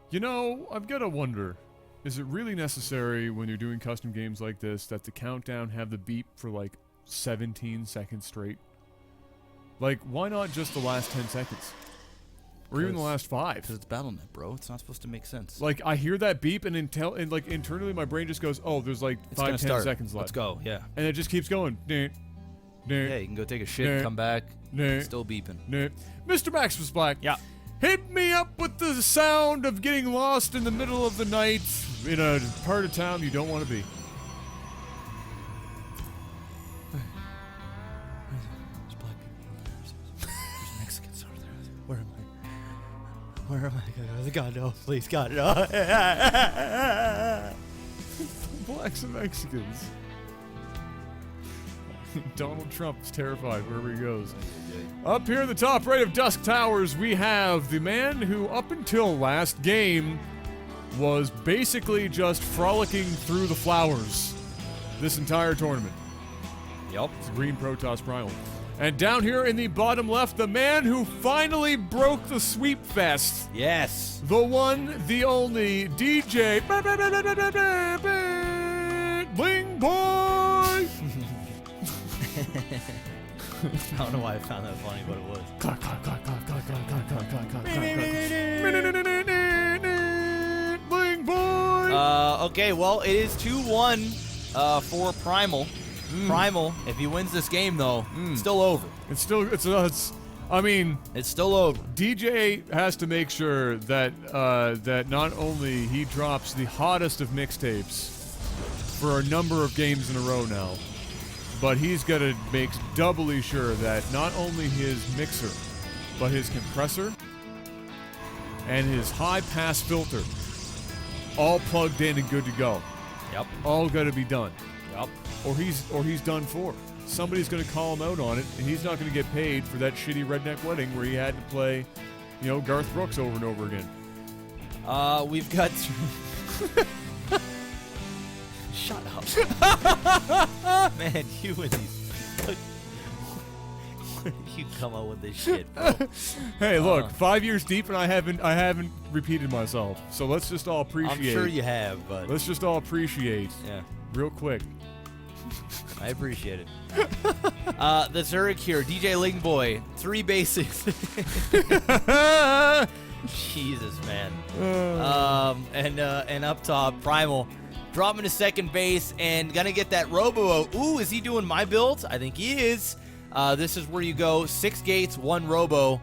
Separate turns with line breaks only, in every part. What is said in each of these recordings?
You know, I've got to wonder, is it really necessary when you're doing custom games like this that the countdown have the beep for like 17 seconds straight? Like, why not just the last 10 seconds? Or even the last 5?
Because it's Battle.net, bro. It's not supposed to make sense.
Like, I hear that beep, and like internally my brain just goes, oh, there's like 5-10 seconds left.
Let's go, yeah.
And it just keeps going.
Yeah, you can go take a shit, come back, still beeping.
Mr. MaximusBlack.
Yeah.
Hit me up with the sound of getting lost in the middle of the night in a part of town you don't want to be.
There's black people. There's Mexicans over there. Where am I? Where am I? God, no. Please, God, no.
Blacks and Mexicans. Donald Trump's terrified wherever he goes. Up here in the top right of Dusk Towers, we have the man who, up until last game, was basically just frolicking through the flowers this entire tournament.
Yep.
It's Green Protoss Primal. And down here in the bottom left, the man who finally broke the sweep fest.
Yes.
The one, the only DJ. Bling Boy!
I don't know why I found that funny, but it was.
Bling Boy!
Okay, well, it is 2-1 for Primal. Primal, if he wins this game, though, it's still over.
I mean,
it's still over.
DJ has to make sure that that not only he drops the hottest of mixtapes for a number of games in a row now, but he's got to make doubly sure that not only his mixer, but his compressor and his high-pass filter all plugged in and good to go.
Yep.
All got to be done.
Yep.
Or he's done for. Somebody's going to call him out on it, and he's not going to get paid for that shitty redneck wedding where he had to play, you know, Garth Brooks over and over again.
We've got... Shut up. Man, you and these... Where did you come up with this shit, bro?
Hey, look, 5 years deep and I haven't repeated myself. So let's just all appreciate.
I'm sure you have, but...
Let's just all appreciate.
Yeah.
Real quick.
I appreciate it. The Zurich here, DJ Lingboy, 3 bases. Jesus, man. And up top, Primal, dropping to second base and gonna get that Robo. Ooh, is he doing my build? I think he is. This is where you go 6 gates, 1 Robo,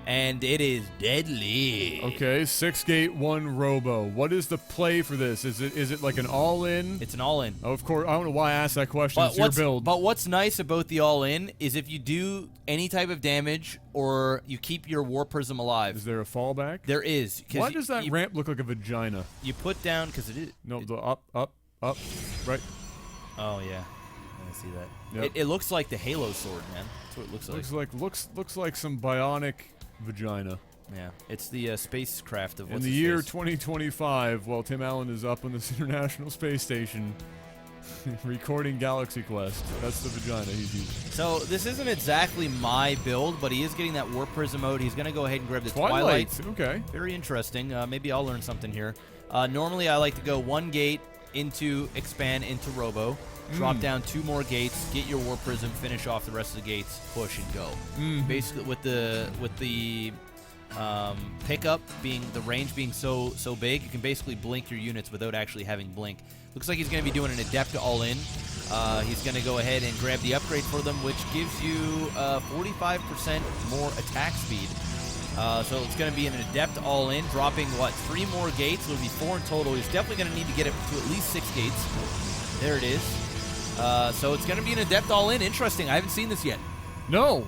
and it is deadly.
Okay, 6 gate, 1 Robo. What is the play for this? Is it like an all-in?
It's an all-in.
Oh, of course. I don't know why I asked that question. It's your build.
But what's nice about the all-in is if you do any type of damage or you keep your War Prism alive.
Is there a fallback?
There is.
Why does that ramp look like a vagina?
You put down, because it is.
No, the up, right.
Oh, yeah. I see that.
Yep.
It looks like the Halo sword, man. That's what it looks like.
Looks like some bionic vagina.
Yeah, it's the spacecraft of what's
in the year 2025, while Tim Allen is up on this International Space Station recording Galaxy Quest. That's the vagina he's using.
So this isn't exactly my build, but he is getting that Warp Prism mode. He's going to go ahead and grab the Twilight.
Okay.
Very interesting. Maybe I'll learn something here. Normally, I like to go 1 gate into expand into Robo. Drop down 2 more gates, get your War Prism, finish off the rest of the gates, push and go. Basically, with the pickup being the range being so big, you can basically blink your units without actually having blink. Looks like he's going to be doing an Adept all-in. He's going to go ahead and grab the upgrade for them, which gives you 45% more attack speed. So it's going to be an Adept all-in, dropping, 3 more gates? It'll be 4 in total. He's definitely going to need to get it to at least 6 gates. There it is. So it's going to be an Adept all-in. Interesting. I haven't seen this yet.
No.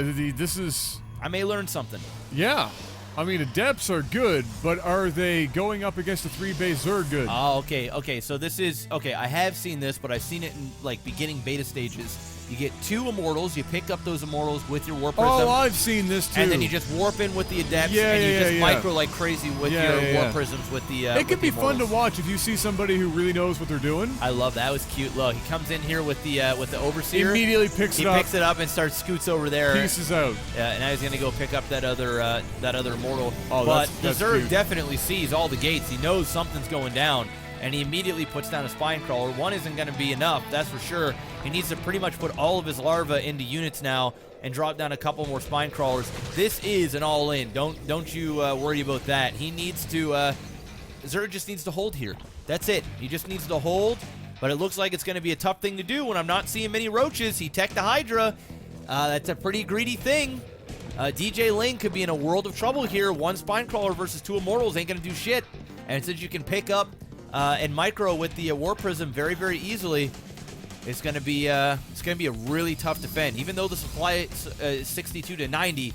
This is...
I may learn something.
Yeah. I mean, Adepts are good, but are they going up against a 3-base Zerg good?
Oh, okay. Okay, so this is... Okay, I have seen this, but I've seen it in, beginning beta stages. You get 2 immortals. You pick up those immortals with your warp prism.
Oh, I've seen this too.
And then you just warp in with the adepts,
Yeah,
and you
yeah,
just
yeah.
micro like crazy with your warp prisms with the.
It can be fun to
immortals.
watch if you see somebody who really knows what they're doing.
I love that. It was cute. Look, he comes in here with the overseer.
Immediately picks
He
it up.
picks it up and starts scoots over there.
Pieces out.
And now he's gonna go pick up that other immortal.
Oh,
but
that's
the Zerg
cute.
definitely sees all the gates. He knows something's going down, and he immediately puts down a spine crawler. One isn't gonna be enough, that's for sure. He needs to pretty much put all of his larvae into units now and drop down a couple more spine crawlers. This is an all-in. Don't you worry about that. He needs to. Zerg just needs to hold here. That's it. He just needs to hold. But it looks like it's going to be a tough thing to do when I'm not seeing many roaches. He teched the Hydra. That's a pretty greedy thing. DJ Ling could be in a world of trouble here. 1 spine crawler versus 2 immortals ain't going to do shit. And since you can pick up and micro with the War Prism very, very easily, it's going to be a really tough defend. Even though the supply is 62 to 90,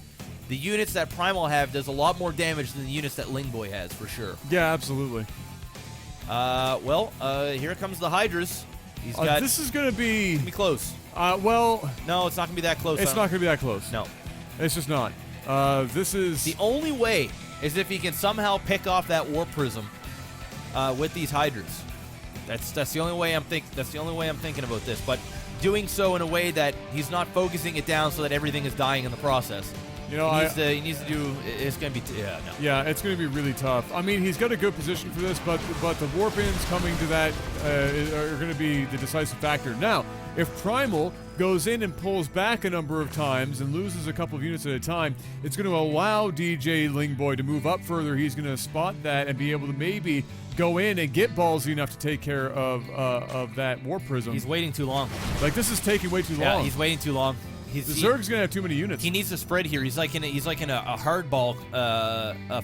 the units that Primal have does a lot more damage than the units that Lingboy has, for sure.
Yeah, absolutely.
Here comes the Hydras. He's got.
This is going to be
close.
Well,
No, it's not going to be that close.
it's not going to be that close.
No.
It's just not. This is
The only way is if he can somehow pick off that Warp Prism with these Hydras. That's the only way I'm thinking about this. But doing so in a way that he's not focusing it down so that everything is dying in the process.
You know,
he needs to do. It's going to be. No.
Yeah, it's going to be really tough. I mean, he's got a good position for this, but the warp-ins coming to that are going to be the decisive factor. Now, if Primal goes in and pulls back a number of times and loses a couple of units at a time, it's going to allow DJ Lingboy to move up further. He's going to spot that and be able to maybe go in and get ballsy enough to take care of that warp prism.
He's waiting too long.
Like, this is taking way too long.
Yeah, he's waiting too long.
The Zerg's gonna have too many units.
He needs to spread here. He's like in a hardball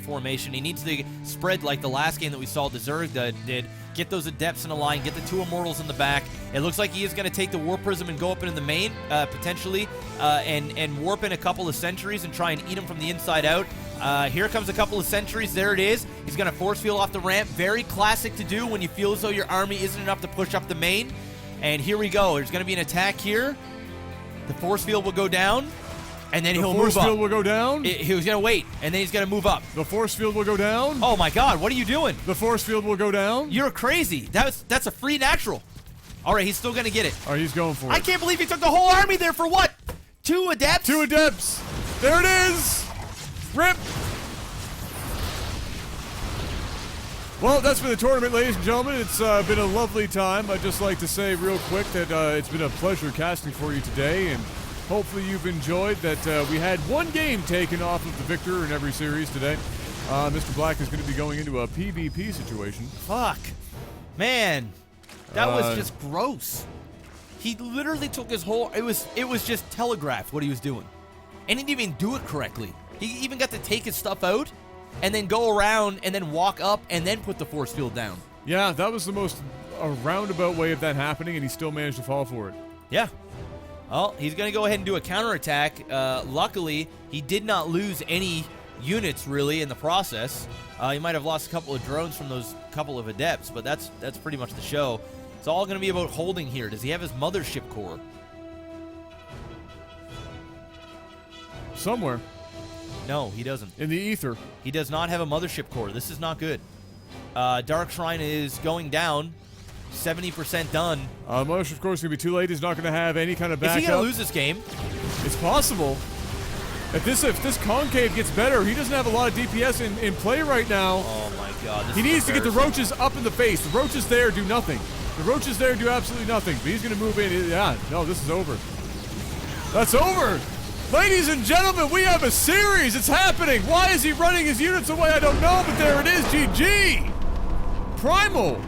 formation. He needs to spread like the last game that we saw the Zerg did. Get those adepts in a line. Get the 2 immortals in the back. It looks like he is going to take the warp prism and go up into the main potentially, and warp in a couple of sentries and try and eat them from the inside out. Here comes a couple of sentries. There it is. He's going to force field off the ramp. Very classic to do when you feel as though your army isn't enough to push up the main. And here we go. There's going to be an attack here. The force field will go down, and then he'll move up.
The force field will go down?
He was going to wait, and then he's going to move up.
The force field will go down?
Oh, my God. What are you doing?
The force field will go down?
You're crazy. That's a free natural. All right, he's still going to get it.
All right, he's going for it.
I can't believe he took the whole army there for what? 2 adepts?
2 adepts. There it is. Rip. Well, that's been the tournament, ladies and gentlemen. It's been a lovely time. I'd just like to say real quick that it's been a pleasure casting for you today, and hopefully you've enjoyed that we had 1 game taken off of the victor in every series today. Mr. Black is going to be going into a PvP situation.
Fuck. Man, that was just gross. He literally took his whole... It was just telegraphed what he was doing. And he didn't even do it correctly. He even got to take his stuff out and then go around and then walk up and then put the force field down.
Yeah, that was the most roundabout way of that happening, and he still managed to fall for it.
Yeah. Well, he's going to go ahead and do a counterattack. Luckily, he did not lose any units, really, in the process. He might have lost a couple of drones from those couple of adepts, but that's pretty much the show. It's all going to be about holding here. Does he have his mothership core?
Somewhere.
No, he doesn't.
In the ether.
He does not have a mothership core. This is not good. Dark Shrine is going down. 70% done.
Mothership core is going to be too late. He's not going to have any kind of backup.
Is he going to lose this game?
It's possible. If this concave gets better, he doesn't have a lot of DPS in play right now.
Oh my God.
He needs to get the roaches up in the face. The roaches there do nothing. The roaches there do absolutely nothing. But he's going to move in. Yeah, no, this is over. That's over. Ladies and gentlemen, we have a series. It's happening. Why is he running his units away? I don't know, but there it is. GG. Primal.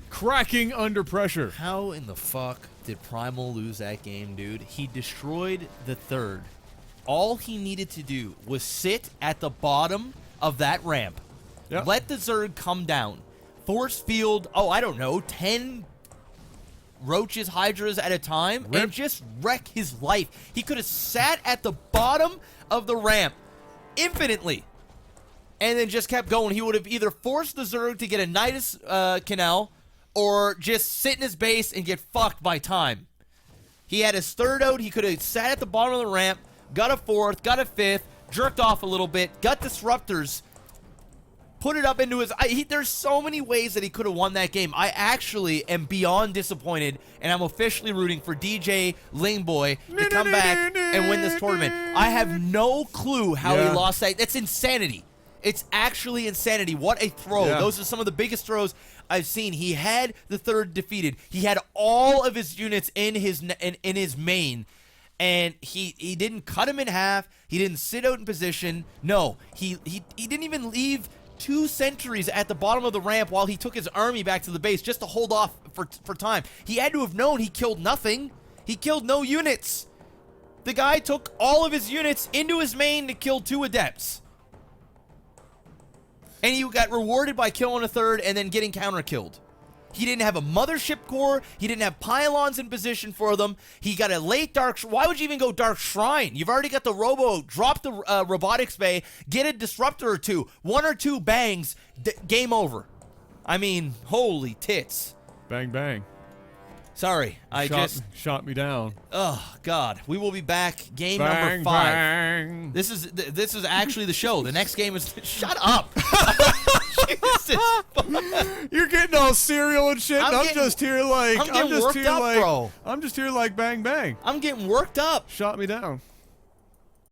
Cracking under pressure.
How in the fuck did Primal lose that game, dude? He destroyed the 3rd. All he needed to do was sit at the bottom of that ramp.
Yep.
Let the Zerg come down. Force field, I don't know, 10 roaches, hydras at a time,
Rip.
and just wreck his life. He could have sat at the bottom of the ramp infinitely and then just kept going. He would have either forced the Zerg to get a Nidus Canal or just sit in his base and get fucked by time. He had his third out. He could have sat at the bottom of the ramp, got a fourth, got a fifth, jerked off a little bit, got disruptors, put it up into his... there's so many ways that he could have won that game. I actually am beyond disappointed, and I'm officially rooting for DJ Laneboy to come back and win this tournament. I have no clue how he lost that. That's insanity. It's actually insanity. What a throw.
Yeah.
Those are some of the biggest throws I've seen. He had the third defeated. He had all of his units in his main, and he didn't cut him in half. He didn't sit out in position. No, he didn't even leave 2 sentries at the bottom of the ramp while he took his army back to the base just to hold off for time. He had to have known he killed nothing. He killed no units. The guy took all of his units into his main to kill 2 adepts. And he got rewarded by killing a third and then getting counter-killed. He didn't have a mothership core. He didn't have pylons in position for them. He got a late dark... Why would you even go Dark Shrine? You've already got the robo. Drop the robotics bay. Get a disruptor or 2. 1 or 2 bangs. Game over. I mean, holy tits.
Bang, bang.
Sorry.
Shot me down.
Oh, God. We will be back. Game
Bang,
number 5.
bang.
This is actually the show. The next game is... Shut up. Jesus.
You're getting all serial and shit. And I'm just here like...
I'm getting worked up, bro.
I'm just here like bang, bang.
I'm getting worked up.
Shot me down.